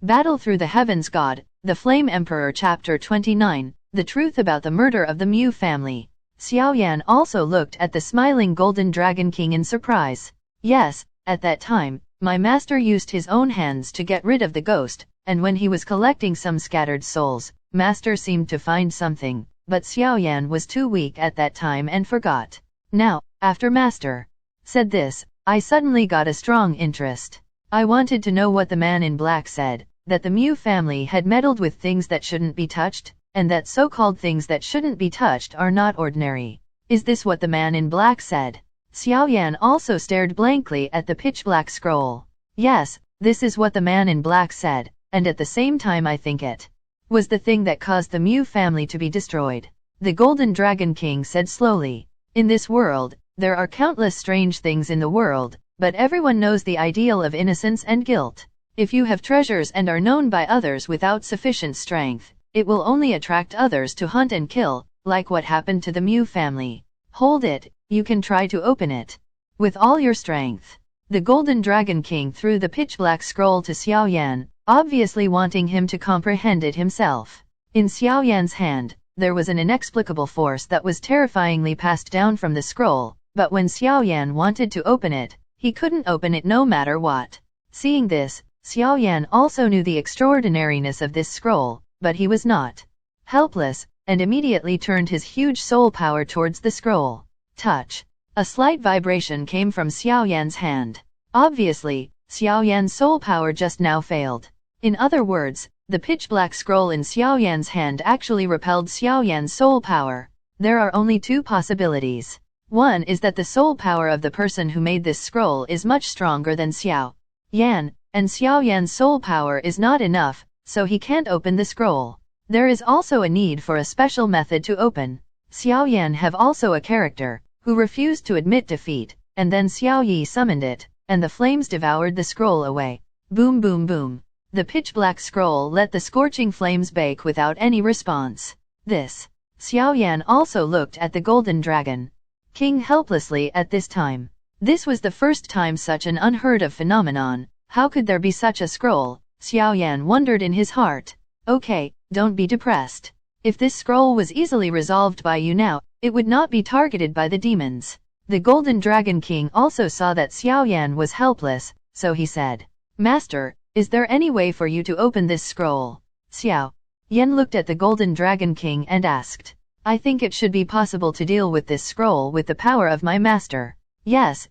Battle Through the Heavens God, The Flame Emperor Chapter 29, The Truth About the Murder of the Mu Family. Xiaoyan also looked at the smiling golden dragon king in surprise. Yes, at that time, my master used his own hands to get rid of the ghost, and when he was collecting some scattered souls, master seemed to find something, but Xiaoyan was too weak at that time and forgot. Now, after master said this, I suddenly got a strong interest. I wanted to know what the man in black said, that the Mu family had meddled with things that shouldn't be touched, and that so-called things that shouldn't be touched are not ordinary. Is this what the man in black said? Xiaoyan also stared blankly at the pitch-black scroll. Yes, this is what the man in black said, and at the same time I think it was the thing that caused the Mu family to be destroyed. The Golden Dragon King said slowly. In this world, there are countless strange things in the world, but everyone knows the ideal of innocence and guilt. If you have treasures and are known by others without sufficient strength, it will only attract others to hunt and kill, like what happened to the Mu family. Hold it, you can try to open it with all your strength. The Golden Dragon King threw the pitch-black scroll to Xiaoyan, obviously wanting him to comprehend it himself. In Xiaoyan's hand, there was an inexplicable force that was terrifyingly passed down from the scroll, but when Xiaoyan wanted to open it, he couldn't open it no matter what. Seeing this, Xiaoyan also knew the extraordinariness of this scroll, but he was not helpless, and immediately turned his huge soul power towards the scroll. Touch. A slight vibration came from Xiaoyan's hand. Obviously, Xiaoyan's soul power just now failed. In other words, the pitch-black scroll in Xiaoyan's hand actually repelled Xiaoyan's soul power. There are only two possibilities. One is that the soul power of the person who made this scroll is much stronger than Xiaoyan, and Xiaoyan's soul power is not enough, so he can't open the scroll. There is also a need for a special method to open. Xiaoyan have also a character who refused to admit defeat, and then Xiao Yi summoned it, and the flames devoured the scroll away. Boom boom boom. The pitch-black scroll let the scorching flames bake without any response. This. Xiaoyan also looked at the Golden Dragon King helplessly at this time. This was the first time such an unheard-of phenomenon. How could there be such a scroll? Xiaoyan wondered in his heart. Okay, don't be depressed. If this scroll was easily resolved by you now, it would not be targeted by the demons. The Golden Dragon King also saw that Xiaoyan was helpless, so he said, Master, is there any way for you to open this scroll? Xiaoyan looked at the Golden Dragon King and asked, I think it should be possible to deal with this scroll with the power of my master. Yes,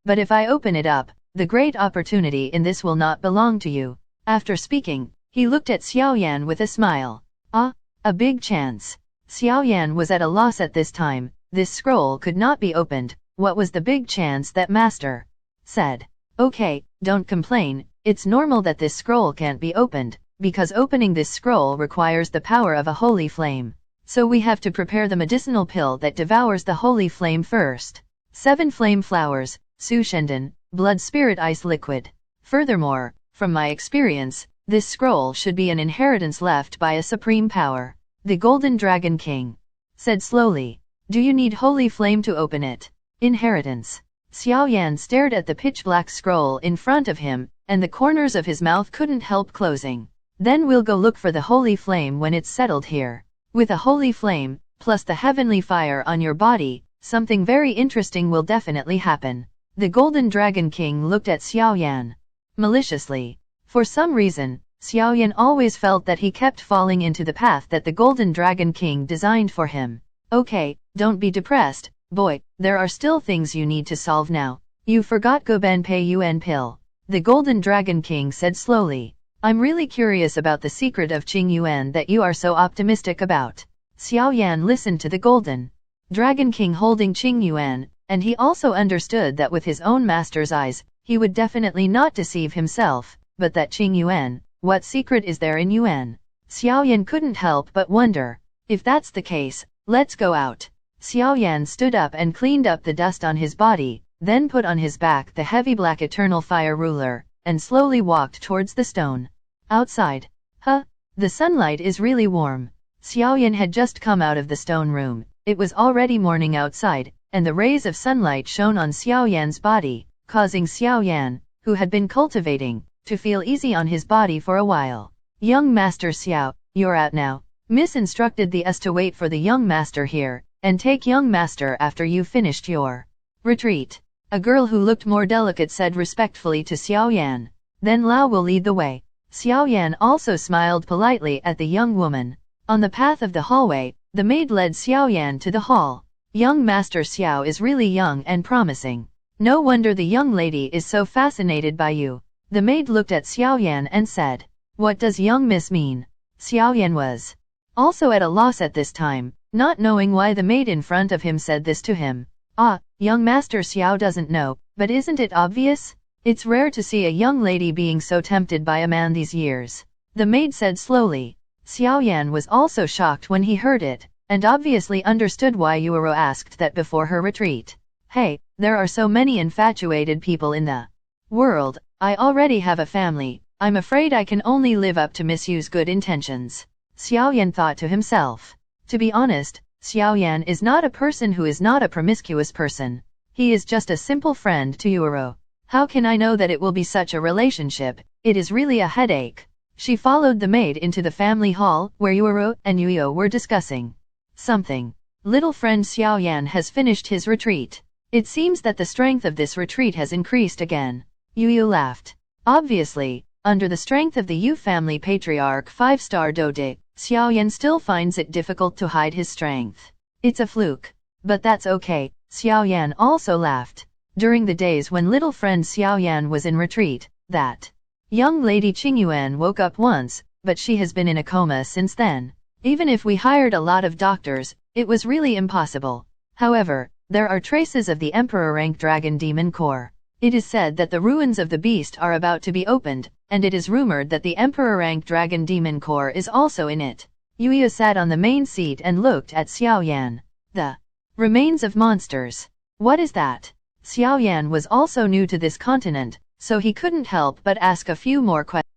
but if I open it up, the great opportunity in this will not belong to you. After speaking, he looked at Xiaoyan with a smile. A big chance. Xiaoyan was at a loss at this time. This scroll could not be opened. What was the big chance that master said? Okay, don't complain. It's normal that this scroll can't be opened, because opening this scroll requires the power of a holy flame. So we have to prepare the medicinal pill that devours the holy flame first. 7 flame flowers, Su Shendan, blood spirit ice liquid. Furthermore, from my experience, this scroll should be an inheritance left by a supreme power. The Golden Dragon King said slowly. Do you need holy flame to open it? Inheritance. Xiaoyan stared at the pitch-black scroll in front of him, and the corners of his mouth couldn't help closing. Then we'll go look for the holy flame when it's settled here. With a holy flame, plus the heavenly fire on your body, something very interesting will definitely happen. The Golden Dragon King looked at Xiaoyan maliciously. For some reason, Xiaoyan always felt that he kept falling into the path that the Golden Dragon King designed for him. Okay, don't be depressed, boy, there are still things you need to solve now. You forgot Goben Pei Yuan pill. The Golden Dragon King said slowly. I'm really curious about the secret of Qing Yuan that you are so optimistic about. Xiaoyan listened to the Golden Dragon King holding Qing Yuan, and he also understood that with his own master's eyes, he would definitely not deceive himself, but that Qing Yuan, what secret is there in Yuan? Xiaoyan couldn't help but wonder. If that's the case, let's go out. Xiaoyan stood up and cleaned up the dust on his body, then put on his back the heavy black eternal fire ruler, and slowly walked towards the stone. Outside. The sunlight is really warm. Xiaoyan had just come out of the stone room. It was already morning outside, and the rays of sunlight shone on Xiaoyan's body, causing Xiaoyan, who had been cultivating, to feel easy on his body for a while. Young Master Xiao, you're out now. Miss instructed the us to wait for the young master here, and take young master after you've finished your retreat. A girl who looked more delicate said respectfully to Xiao Yan. Then Lao will lead the way. Xiao Yan also smiled politely at the young woman. On the path of the hallway, the maid led Xiao Yan to the hall. Young Master Xiao is really young and promising. No wonder the young lady is so fascinated by you. The maid looked at Xiao Yan and said, "What does young miss mean?" Xiao Yan was also at a loss at this time, not knowing why the maid in front of him said this to him. Young Master Xiao doesn't know, but isn't it obvious? It's rare to see a young lady being so tempted by a man these years. The maid said slowly. Xiao Yan was also shocked when he heard it, and obviously understood why Yuero asked that before her retreat. Hey, there are so many infatuated people in the world. I already have a family. I'm afraid I can only live up to Miss Yu's good intentions. Xiao Yan thought to himself. To be honest, Xiao Yan is not a person who is not a promiscuous person. He is just a simple friend to Yuero. How can I know that it will be such a relationship? It is really a headache. She followed the maid into the family hall, where Yuero and Yuyo were discussing something. Little friend Xiao Yan has finished his retreat. It seems that the strength of this retreat has increased again. Yuyo laughed. Obviously, under the strength of the Yu family patriarch 5-star Dode, Xiao Yan still finds it difficult to hide his strength. It's a fluke. But that's okay, Xiao Yan also laughed. During the days when little friend Xiao Yan was in retreat, that young lady Qingyuan woke up once, but she has been in a coma since then. Even if we hired a lot of doctors, it was really impossible. However, there are traces of the Emperor-rank Dragon Demon Core. It is said that the ruins of the beast are about to be opened, and it is rumored that the Emperor-rank Dragon Demon Core is also in it. Yuya sat on the main seat and looked at Xiao Yan. The remains of monsters. What is that? Xiao Yan was also new to this continent, so he couldn't help but ask a few more questions.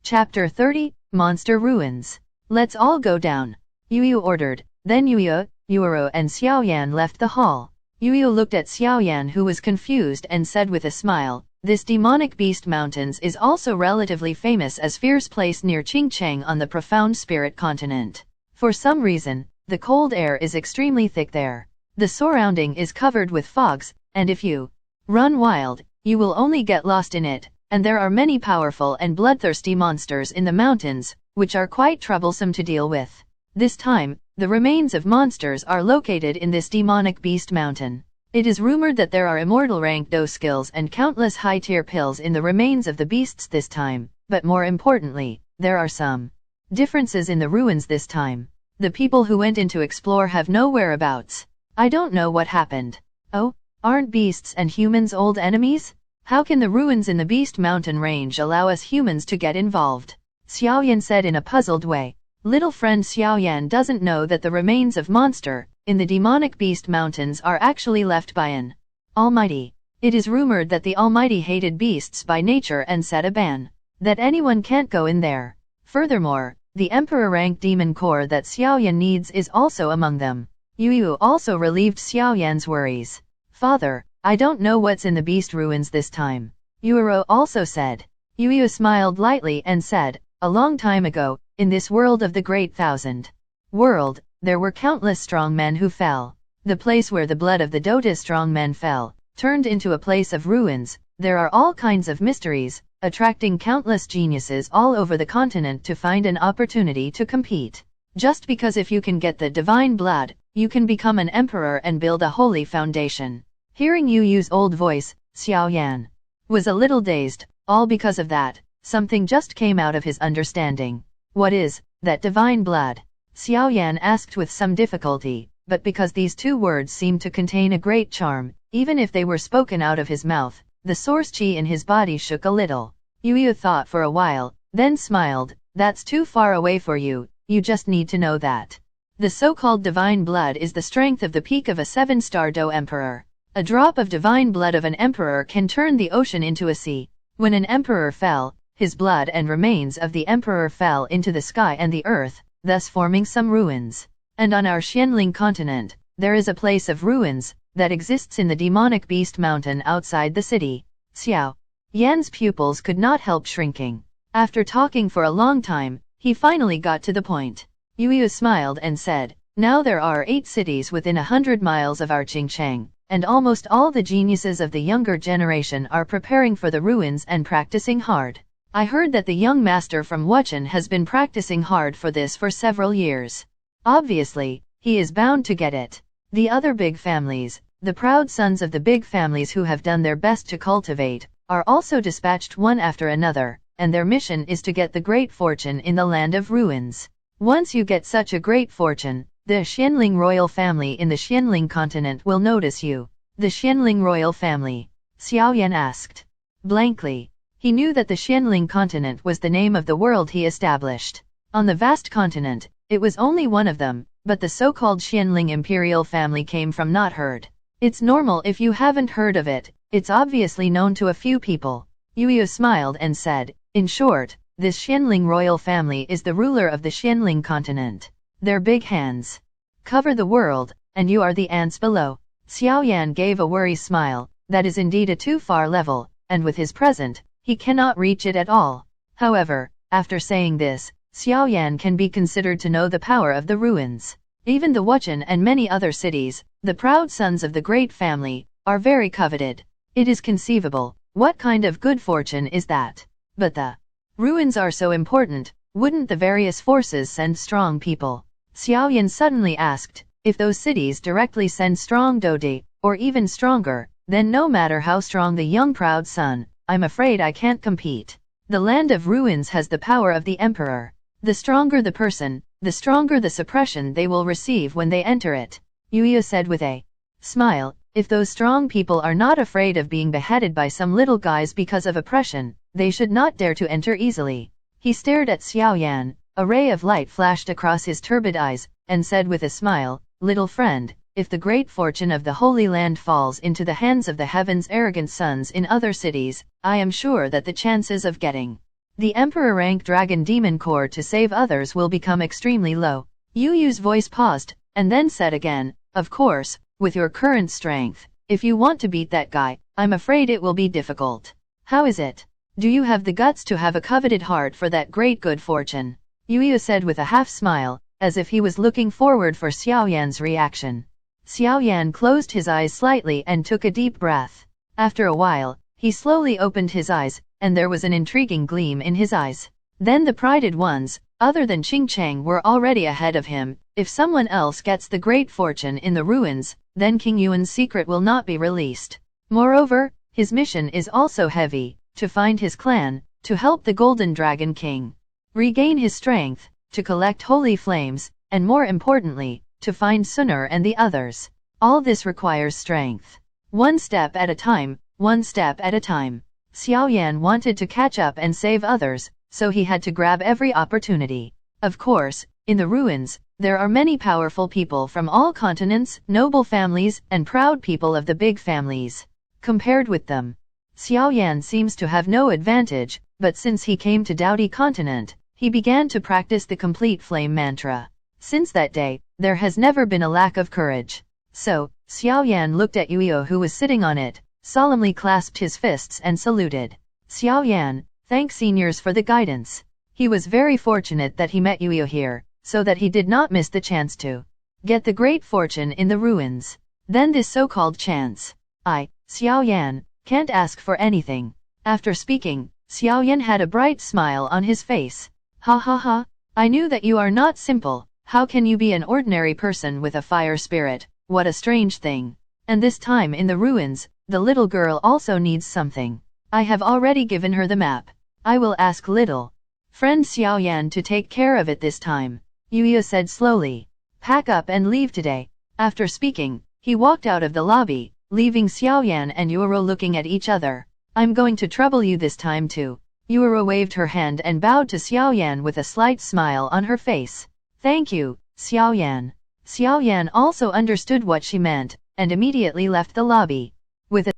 Chapter 30, Monster Ruins. Let's all go down. Yuyu ordered. Then Yuya, Yuero and Xiao Yan left the hall. Yuyu looked at Xiao Yan, who was confused, and said with a smile, "This demonic beast mountains is also relatively famous as fierce place near Qingcheng on the profound spirit continent. For some reason, the cold air is extremely thick there. The surrounding is covered with fogs, and if you run wild, you will only get lost in it, and there are many powerful and bloodthirsty monsters in the mountains, which are quite troublesome to deal with. This time, the remains of monsters are located in this demonic beast mountain. It is rumored that there are immortal rank Do skills and countless high-tier pills in the remains of the beasts this time, but more importantly, there are some differences in the ruins this time. The people who went in to explore have no whereabouts. I don't know what happened. Oh, aren't beasts and humans old enemies? How can the ruins in the Beast Mountain range allow us humans to get involved?" Xiao Yan said in a puzzled way. Little friend Xiao Yan doesn't know that the remains of monster in the demonic beast mountains are actually left by an Almighty. It is rumored that the Almighty hated beasts by nature and set a ban that anyone can't go in there. Furthermore, the Emperor-rank demon core that Xiao Yan needs is also among them. Yu also relieved Xiao Yan's worries. "Father, I don't know what's in the beast ruins this time," Yuero also said. Yu smiled lightly and said, "A long time ago, in this world of the Great Thousand World, there were countless strong men who fell. The place where the blood of the Dota strong men fell, turned into a place of ruins. There are all kinds of mysteries, attracting countless geniuses all over the continent to find an opportunity to compete. Just because if you can get the divine blood, you can become an emperor and build a holy foundation." Hearing Yu's old voice, Xiao Yan was a little dazed. All because of that, something just came out of his understanding. "What is that divine blood?" Xiao Yan asked with some difficulty, but because these two words seemed to contain a great charm, even if they were spoken out of his mouth, the source qi in his body shook a little. Yu thought for a while, then smiled. "That's too far away for you, you just need to know that the so-called divine blood is the strength of the peak of a 7-star Do emperor. A drop of divine blood of an emperor can turn the ocean into a sea. When an emperor fell, his blood and remains of the emperor fell into the sky and the earth, thus forming some ruins. And on our Xianling continent, there is a place of ruins that exists in the demonic beast mountain outside the city." Xiao Yan's pupils could not help shrinking. After talking for a long time, he finally got to the point. Yu smiled and said, "Now there are 8 cities within 100 miles of our Qingcheng, and almost all the geniuses of the younger generation are preparing for the ruins and practicing hard. I heard that the young master from Wuchen has been practicing hard for this for several years. Obviously, he is bound to get it. The other big families, the proud sons of the big families who have done their best to cultivate, are also dispatched one after another, and their mission is to get the great fortune in the land of ruins. Once you get such a great fortune, the Xianling royal family in the Xianling continent will notice you." "The Xianling royal family?" Xiao Yan asked. Blankly. He knew that the Xianling continent was the name of the world he established. On the vast continent, it was only one of them, but the so-called Xianling imperial family came from not heard. "It's normal if you haven't heard of it, it's obviously known to a few people." Yu smiled and said, "In short, this Xianling royal family is the ruler of the Xianling continent. Their big hands cover the world, and you are the ants below." Xiao Yan gave a worried smile. That is indeed a too far level, and with his present, he cannot reach it at all. However, after saying this, Xiao Yan can be considered to know the power of the ruins. Even the Wuchen and many other cities, the proud sons of the great family, are very coveted. It is conceivable. What kind of good fortune is that? But the ruins are so important, wouldn't the various forces send strong people? Xiao Yan suddenly asked, if those cities directly send strong dodi, or even stronger, then no matter how strong the young proud son, I'm afraid I can't compete. The land of ruins has the power of the emperor. The stronger the person, the stronger the suppression they will receive when they enter it. Yu said with a smile, if those strong people are not afraid of being beheaded by some little guys because of oppression, they should not dare to enter easily. He stared at Xiao Yan, a ray of light flashed across his turbid eyes, and said with a smile, "Little friend, if the great fortune of the Holy Land falls into the hands of the heaven's arrogant sons in other cities, I am sure that the chances of getting the Emperor rank Dragon Demon Corps to save others will become extremely low." Yu's voice paused, and then said again, "Of course, with your current strength, if you want to beat that guy, I'm afraid it will be difficult. How is it? Do you have the guts to have a coveted heart for that great good fortune?" Yu said with a half smile, as if he was looking forward for Xiao Yan's reaction. Xiao Yan closed his eyes slightly and took a deep breath. After a while, he slowly opened his eyes, and there was an intriguing gleam in his eyes. Then the prided ones, other than Qingcheng, were already ahead of him. If someone else gets the great fortune in the ruins, then King Yuan's secret will not be released. Moreover, his mission is also heavy, to find his clan, to help the Golden Dragon King regain his strength, to collect holy flames, and more importantly, to find Suner and the others. All this requires strength. One step at a time, one step at a time. Xiao Yan wanted to catch up and save others, so he had to grab every opportunity. Of course, in the ruins, there are many powerful people from all continents, noble families, and proud people of the big families. Compared with them, Xiao Yan seems to have no advantage, but since he came to Daodi continent, he began to practice the complete flame mantra. Since that day, there has never been a lack of courage. So, Xiao Yan looked at Yu who was sitting on it, solemnly clasped his fists and saluted. Xiao Yan, thank seniors for the guidance. He was very fortunate that he met Yu here, so that he did not miss the chance to get the great fortune in the ruins. Then this so-called chance. I, Xiao Yan, can't ask for anything. After speaking, Xiao Yan had a bright smile on his face. Ha ha ha, I knew that you are not simple. How can you be an ordinary person with a fire spirit? What a strange thing. And this time in the ruins, the little girl also needs something. I have already given her the map. I will ask little friend Xiao Yan to take care of it this time. Yu said slowly. Pack up and leave today. After speaking, he walked out of the lobby, leaving Xiao Yan and Yuro looking at each other. I'm going to trouble you this time too. Yuro waved her hand and bowed to Xiao Yan with a slight smile on her face. Thank you, Xiao Yan. Xiao Yan also understood what she meant, and immediately left the lobby. With a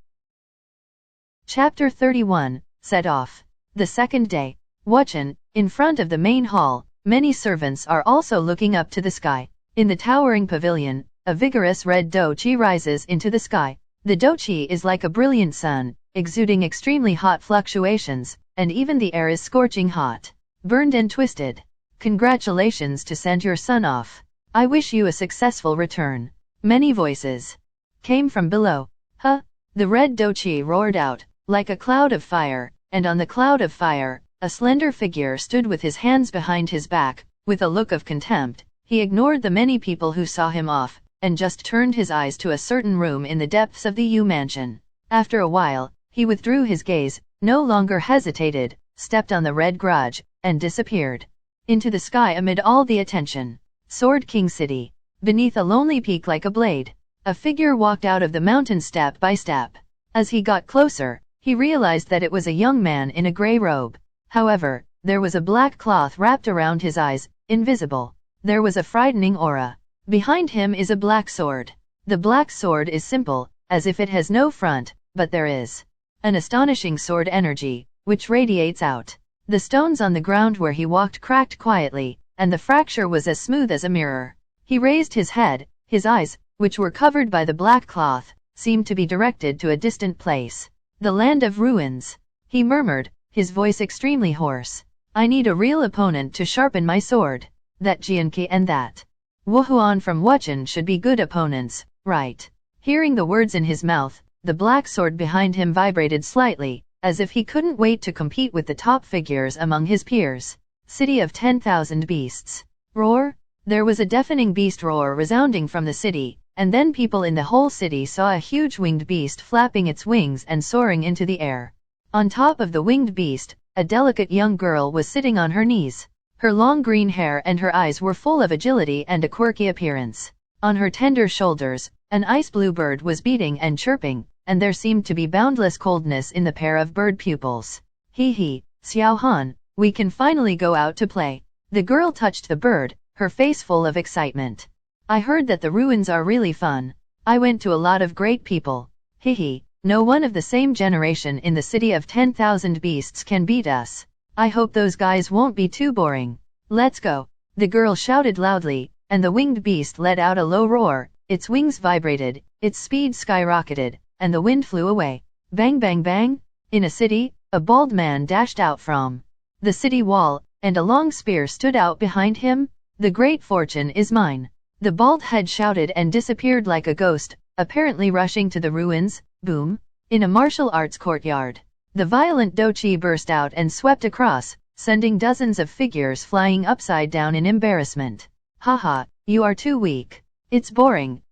Chapter 31, set off. The second day. Wuchen, in front of the main hall, many servants are also looking up to the sky. In the towering pavilion, a vigorous red douqi rises into the sky. The douqi is like a brilliant sun, exuding extremely hot fluctuations, and even the air is scorching hot. Burned and twisted. Congratulations to send your son off. I wish you a successful return. Many voices came from below. Huh? The red dochi roared out, like a cloud of fire, and on the cloud of fire, a slender figure stood with his hands behind his back. With a look of contempt, he ignored the many people who saw him off, and just turned his eyes to a certain room in the depths of the U mansion. After a while, he withdrew his gaze, no longer hesitated, stepped on the red garage, and disappeared into the sky amid all the attention. Sword King City. Beneath a lonely peak like a blade, a figure walked out of the mountain step by step. As he got closer, he realized that it was a young man in a gray robe. However, there was a black cloth wrapped around his eyes, invisible. There was a frightening aura. Behind him is a black sword. The black sword is simple, as if it has no front, but there is an astonishing sword energy, which radiates out. The stones on the ground where he walked cracked quietly, and the fracture was as smooth as a mirror. He raised his head, his eyes, which were covered by the black cloth, seemed to be directed to a distant place. The land of ruins. He murmured, his voice extremely hoarse. I need a real opponent to sharpen my sword. That Jianqi and that Wuhuan from Wuchen should be good opponents, right? Hearing the words in his mouth, the black sword behind him vibrated slightly, as if he couldn't wait to compete with the top figures among his peers. City of 10,000 beasts. Roar? There was a deafening beast roar resounding from the city, and then people in the whole city saw a huge winged beast flapping its wings and soaring into the air. On top of the winged beast, a delicate young girl was sitting on her knees. Her long green hair and her eyes were full of agility and a quirky appearance. On her tender shoulders, an ice blue bird was beating and chirping, and there seemed to be boundless coldness in the pair of bird pupils. Hee hee, Xiao Han, we can finally go out to play. The girl touched the bird, her face full of excitement. I heard that the ruins are really fun. I went to a lot of great people. Hee hee, no one of the same generation in the city of 10,000 beasts can beat us. I hope those guys won't be too boring. Let's go. The girl shouted loudly, and the winged beast let out a low roar, its wings vibrated, its speed skyrocketed, and the wind flew away. Bang bang bang! In a city, a bald man dashed out from the city wall, and a long spear stood out behind him. The great fortune is mine. The bald head shouted and disappeared like a ghost, apparently rushing to the ruins. Boom! In a martial arts courtyard, the violent dochi burst out and swept across, sending dozens of figures flying upside down in embarrassment. Haha, you are too weak. It's boring,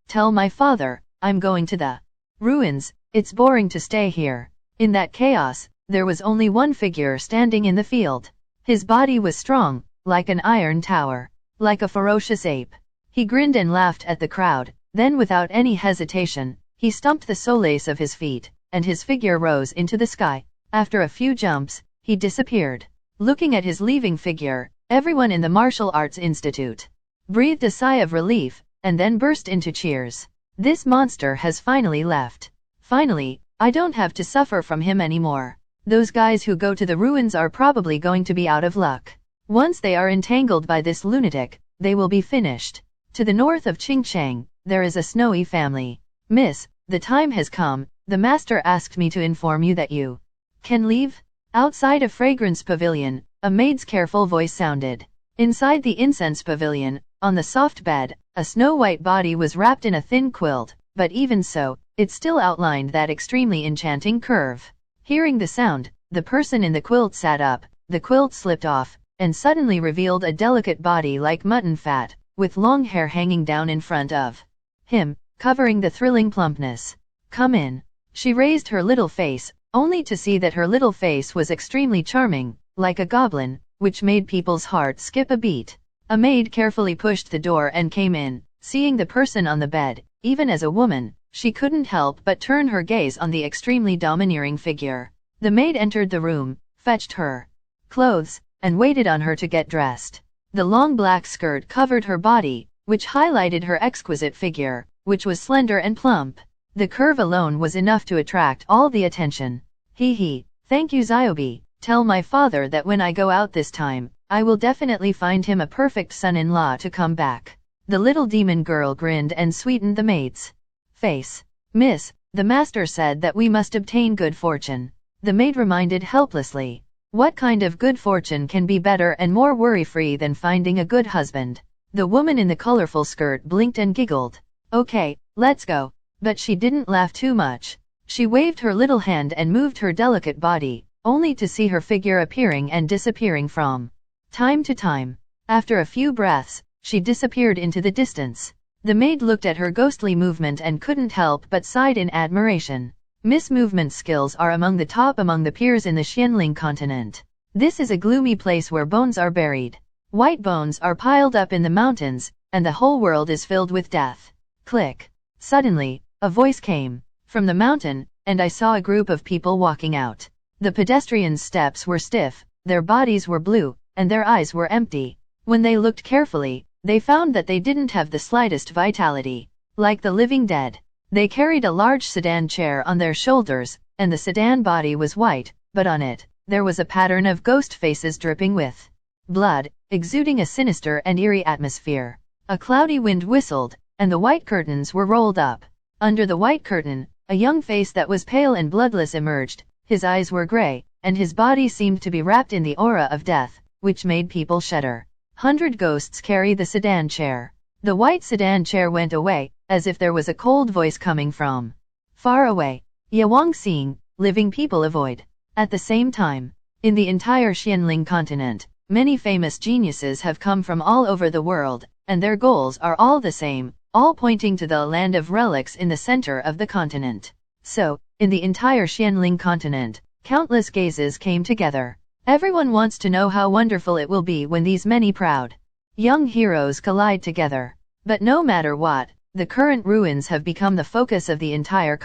tell my father, I'm going to the ruins, it's boring to stay here. In that chaos, there was only one figure standing in the field. His body was strong, like an iron tower, like a ferocious ape. He grinned and laughed at the crowd, then without any hesitation, he stumped the soles of his feet, and his figure rose into the sky. After a few jumps, he disappeared. Looking at his leaving figure, everyone in the Martial Arts Institute breathed a sigh of relief, and then burst into cheers. This monster has finally left. Finally, I don't have to suffer from him anymore. Those guys who go to the ruins are probably going to be out of luck. Once they are entangled by this lunatic, they will be finished. To the north of Qingchang, there is a snowy family. Miss, the time has come. The master asked me to inform you that you can leave. Outside a fragrance pavilion, a maid's careful voice sounded. Inside the incense pavilion, on the soft bed, a snow-white body was wrapped in a thin quilt, but even so, it still outlined that extremely enchanting curve. Hearing the sound, the person in the quilt sat up, the quilt slipped off, and suddenly revealed a delicate body like mutton fat, with long hair hanging down in front of him, covering the thrilling plumpness. Come in. She raised her little face, only to see that her little face was extremely charming, like a goblin, which made people's hearts skip a beat. A maid carefully pushed the door and came in. Seeing the person on the bed, even as a woman, she couldn't help but turn her gaze on the extremely domineering figure. The maid entered the room, fetched her clothes, and waited on her to get dressed. The long black skirt covered her body, which highlighted her exquisite figure, which was slender and plump. The curve alone was enough to attract all the attention. Hee hee, thank you Ziobi. Tell my father that when I go out this time, I will definitely find him a perfect son-in-law to come back. The little demon girl grinned and sweetened the maid's face. Miss, The master said that we must obtain good fortune. The maid reminded helplessly. What kind of good fortune can be better and more worry-free than finding a good husband? The woman in the colorful skirt blinked and giggled. Okay, let's go. But she didn't laugh too much. She waved her little hand and moved her delicate body, only to see her figure appearing and disappearing from time to time. After a few breaths, she disappeared into the distance. The maid looked at her ghostly movement and couldn't help but sighed in admiration. Miss Movement skills are among the top among the peers in the Xianling continent. This is a gloomy place where bones are buried. White bones are piled up in the mountains, and the whole world is filled with death. Click. Suddenly, a voice came from the mountain, and I saw a group of people walking out. The pedestrians' steps were stiff, their bodies were blue, and their eyes were empty. When they looked carefully, they found that they didn't have the slightest vitality. Like the living dead. They carried a large sedan chair on their shoulders, and the sedan body was white, but on it, there was a pattern of ghost faces dripping with blood, exuding a sinister and eerie atmosphere. A cloudy wind whistled, and the white curtains were rolled up. Under the white curtain, a young face that was pale and bloodless emerged. His eyes were gray, and his body seemed to be wrapped in the aura of death, which made people shudder. 100 ghosts carry the sedan chair. The white sedan chair went away, as if there was a cold voice coming from far away. Yawang seeing, living people avoid. At the same time, in the entire Xianling continent, many famous geniuses have come from all over the world, and their goals are all the same, all pointing to the land of relics in the center of the continent. So, in the entire Xianling continent, countless gazes came together. Everyone wants to know how wonderful it will be when these many proud young heroes collide together. But no matter what, the current ruins have become the focus of the entire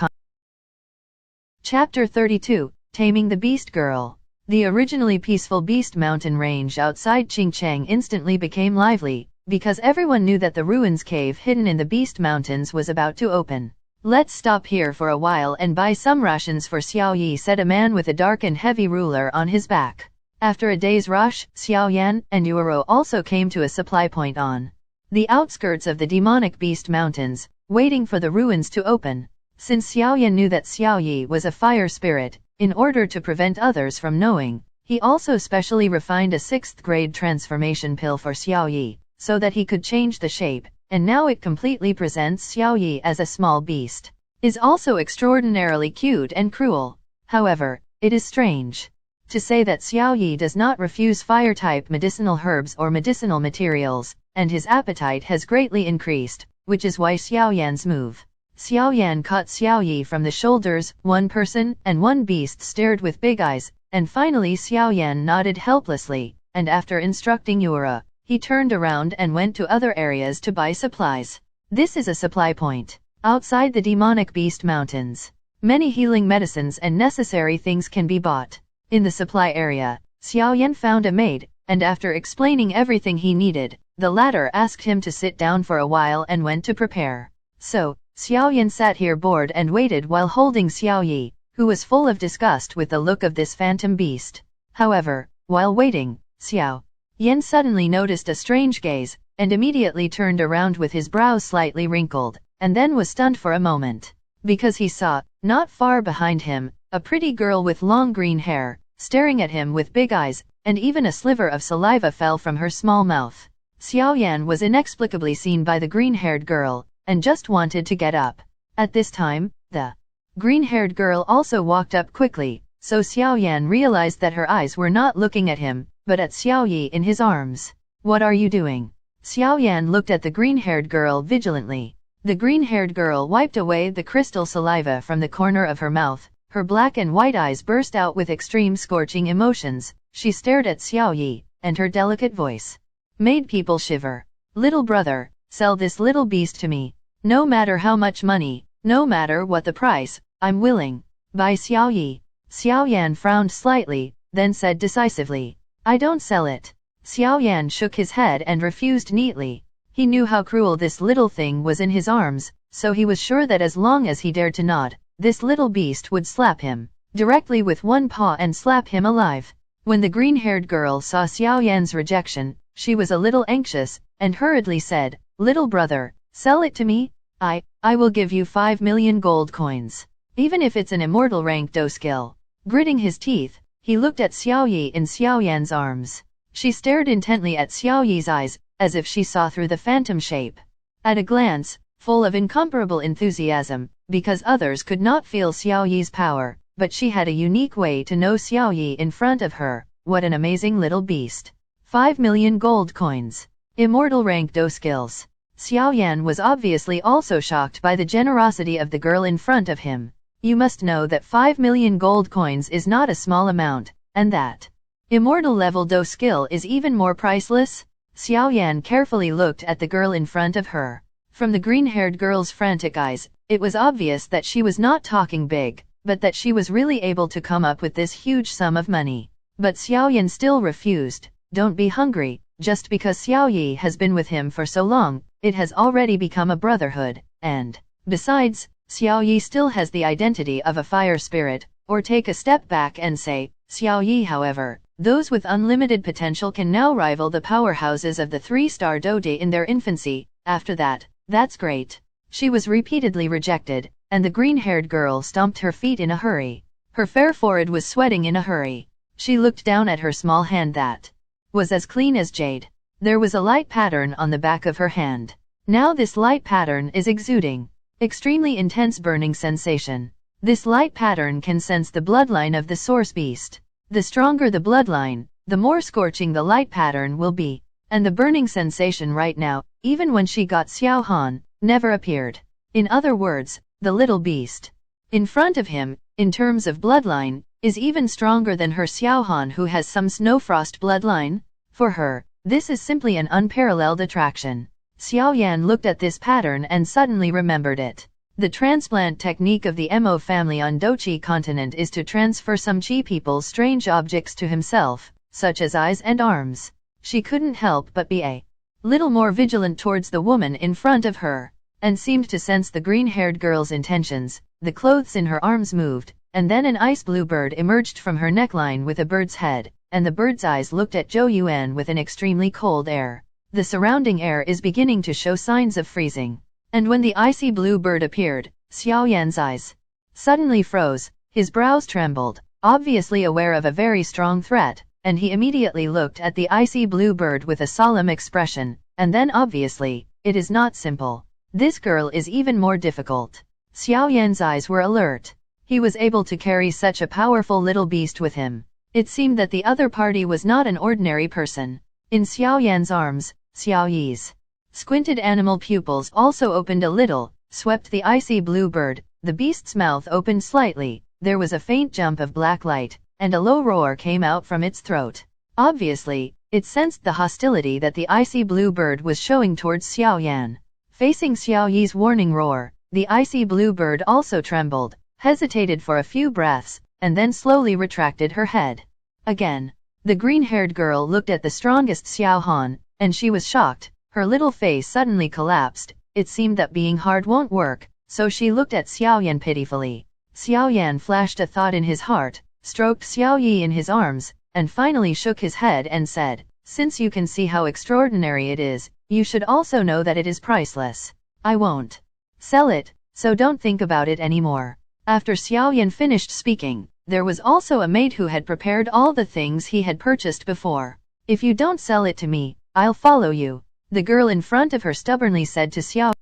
Chapter 32, Taming the Beast Girl. The originally peaceful Beast Mountain range outside Qingcheng instantly became lively, because everyone knew that the ruins cave hidden in the Beast Mountains was about to open. Let's stop here for a while and buy some rations for Xiao Yi, said a man with a dark and heavy ruler on his back. After a day's rush, Xiao Yan and Yuero also came to a supply point on the outskirts of the demonic Beast Mountains, waiting for the ruins to open. Since Xiao Yan knew that Xiao Yi was a fire spirit, in order to prevent others from knowing, he also specially refined a 6th grade transformation pill for Xiao Yi, so that he could change the shape, and now it completely presents Xiao Yi as a small beast. Is also extraordinarily cute and cruel. However, it is strange to say that Xiao Yi does not refuse fire-type medicinal herbs or medicinal materials, and his appetite has greatly increased, which is why Xiao Yan's move. Xiao Yan caught Xiao Yi from the shoulders. One person and one beast stared with big eyes, and finally Xiao Yan nodded helplessly, and after instructing Yura, he turned around and went to other areas to buy supplies. This is a supply point. Outside the demonic Beast Mountains, many healing medicines and necessary things can be bought. In the supply area, Xiao Yan found a maid, and after explaining everything he needed, the latter asked him to sit down for a while and went to prepare. So, Xiao Yan sat here bored and waited while holding Xiao Yi, who was full of disgust with the look of this phantom beast. However, while waiting, Xiao Yan suddenly noticed a strange gaze, and immediately turned around with his brows slightly wrinkled, and then was stunned for a moment, because he saw, not far behind him, a pretty girl with long green hair, staring at him with big eyes, and even a sliver of saliva fell from her small mouth. Xiao Yan was inexplicably seen by the green-haired girl, and just wanted to get up. At this time, the green-haired girl also walked up quickly, so Xiao Yan realized that her eyes were not looking at him, but at Xiao Yi in his arms. What are you doing? Xiao Yan looked at the green-haired girl vigilantly. The green-haired girl wiped away the crystal saliva from the corner of her mouth. Her black and white eyes burst out with extreme scorching emotions. She stared at Xiao Yi, and her delicate voice made people shiver. Little brother, sell this little beast to me. No matter how much money, no matter what the price, I'm willing. Buy Xiao Yi. Xiao Yan frowned slightly, then said decisively, I don't sell it. Xiao Yan shook his head and refused neatly. He knew how cruel this little thing was in his arms, so he was sure that as long as he dared to nod, this little beast would slap him directly with one paw and slap him alive. When the green-haired girl saw Xiao Yan's rejection, she was a little anxious, and hurriedly said, Little brother, sell it to me. I will give you 5 million gold coins. even if it's an immortal rank do skill. Gritting his teeth, he looked at Xiao Yi in Xiao Yan's arms. She stared intently at Xiao Yi's eyes, as if she saw through the phantom shape. At a glance, full of incomparable enthusiasm, because others could not feel Xiao Yi's power, but she had a unique way to know Xiao Yi in front of her. What an amazing little beast. 5 million gold coins. Immortal rank do skills. Xiao Yan was obviously also shocked by the generosity of the girl in front of him. You must know that 5 million gold coins is not a small amount, and that immortal level do skill is even more priceless. Xiao Yan carefully looked at the girl in front of her. From the green-haired girl's frantic eyes, it was obvious that she was not talking big, but that she was really able to come up with this huge sum of money. But Xiao Yan still refused. Don't be hungry, just because Xiao Yi has been with him for so long, it has already become a brotherhood, and, besides, Xiao Yi still has the identity of a fire spirit. Or take a step back and say, Xiao Yi however, those with unlimited potential can now rival the powerhouses of the 3-star Dode in their infancy. After that, that's great. She was repeatedly rejected, and the green-haired girl stomped her feet in a hurry. Her fair forehead was sweating in a hurry. She looked down at her small hand that was as clean as jade. There was a light pattern on the back of her hand. Now this light pattern is exuding extremely intense burning sensation. This light pattern can sense the bloodline of the source beast. The stronger the bloodline, the more scorching the light pattern will be. And the burning sensation right now, even when she got Xiao Han, never appeared. In other words, the little beast in front of him, in terms of bloodline, is even stronger than her Xiao Han who has some snowfrost bloodline. For her, this is simply an unparalleled attraction. Xiao Yan looked at this pattern and suddenly remembered it. The transplant technique of the Mo family on Dochi continent is to transfer some Qi people's strange objects to himself, such as eyes and arms. She couldn't help but be a little more vigilant towards the woman in front of her, and seemed to sense the green-haired girl's intentions. The clothes in her arms moved, and then an ice blue bird emerged from her neckline with a bird's head, and the bird's eyes looked at Zhou Yuan with an extremely cold air. The surrounding air is beginning to show signs of freezing. And when the icy blue bird appeared, Xiao Yan's eyes suddenly froze, his brows trembled, obviously aware of a very strong threat, and he immediately looked at the icy blue bird with a solemn expression, and then obviously, it is not simple. This girl is even more difficult. Xiao Yan's eyes were alert. He was able to carry such a powerful little beast with him. It seemed that the other party was not an ordinary person. In Xiao Yan's arms, Xiao Yi's squinted animal pupils also opened a little, swept the icy blue bird. The beast's mouth opened slightly, there was a faint jump of black light, and a low roar came out from its throat. Obviously, it sensed the hostility that the icy blue bird was showing towards Xiao Yan. Facing Xiao Yi's warning roar, the icy blue bird also trembled, hesitated for a few breaths, and then slowly retracted her head. Again, the green-haired girl looked at the strongest Xiao Han, and she was shocked. Her little face suddenly collapsed. It seemed that being hard won't work, so she looked at Xiao Yan pitifully. Xiao Yan flashed a thought in his heart, stroked Xiao Yi in his arms, and finally shook his head and said, "Since you can see how extraordinary it is, you should also know that it is priceless. I won't sell it, so don't think about it anymore." After Xiao Yan finished speaking, there was also a maid who had prepared all the things he had purchased before. "If you don't sell it to me, I'll follow you," the girl in front of her stubbornly said to Xiao